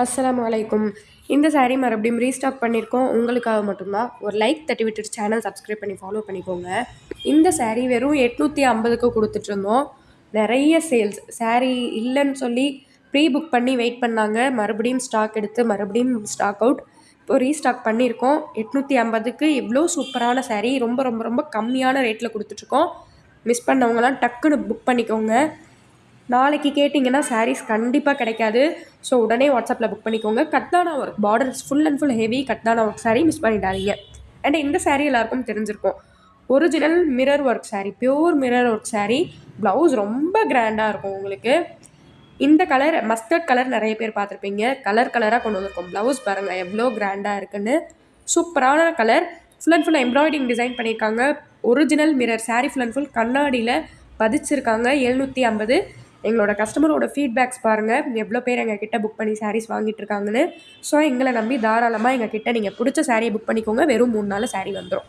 அஸ்ஸலாமு அலைக்கும். இந்த சாரீ மறுபடியும் ரீஸ்டாக் பண்ணியிருக்கோம். உங்களுக்காக மட்டும்தான். ஒரு லைக் தட்டி விட்டுட்டு சேனல் சப்ஸ்கிரைப் பண்ணி ஃபாலோ பண்ணிக்கோங்க. இந்த சாரீ வெறும் 850க்கு குடுத்துட்ருந்தோம். நெறைய சேல்ஸ். சாரீ இல்லன்னு சொல்லி ப்ரீ புக் பண்ணி வெயிட் பண்ணாங்க. மறுபடியும் ஸ்டாக் எடுத்து மறுபடியும் ஸ்டாக் அவுட். இப்போ ரீஸ்டாக் பண்ணியிருக்கோம். 850க்கு இவ்ளோ சூப்பரான சாரீ ரொம்ப ரொம்ப ரொம்ப கம்மியான ரேட்ல குடுத்துட்ருக்கோம். மிஸ் பண்ணவங்கலாம் டக்குன்னு புக் பண்ணிக்கோங்க. நாளைக்கு கேட்டிங்கன்னா சாரீஸ் கண்டிப்பாக கிடைக்காது. ஸோ உடனே வாட்ஸ்அப்பில் புக் பண்ணிக்கோங்க. Cutdana work borders full and full heavy cutdana work sari miss பண்ணிடாதீங்க. அண்ட் இந்த சாரீ எல்லாருக்கும் தெரிஞ்சிருக்கும். Original mirror work sari, pure mirror work sari. Blouse ரொம்ப கிராண்டாக இருக்கும் உங்களுக்கு. இந்த கலர் மஸ்டர்ட் கலர் நிறைய பேர் பார்த்துருப்பீங்க. கலர் கலராக கொண்டு வந்திருக்கோம். ப்ளவுஸ் பாருங்கள் எவ்வளோ கிராண்டாக இருக்குன்னு. சூப்பரான colour. Full and full embroidering design பண்ணியிருக்காங்க. Original mirror sari full and full கண்ணாடியில் பதிச்சிருக்காங்க. 750. எங்களோட கஸ்டமரோட ஃபீட்பேக்ஸ் பாருங்கள், எவ்வளோ பேர் எங்கள் கிட்ட புக் பண்ணி சாரீஸ் வாங்கிட்டு இருக்காங்கன்னு. ஸோ எங்களை நம்பி தாராளமாக எங்கள் கிட்ட நீங்கள் பிடிச்ச சாரியை புக் பண்ணிக்கோங்க. வெறும் 3 நாளில் சாரீ வந்துடும்.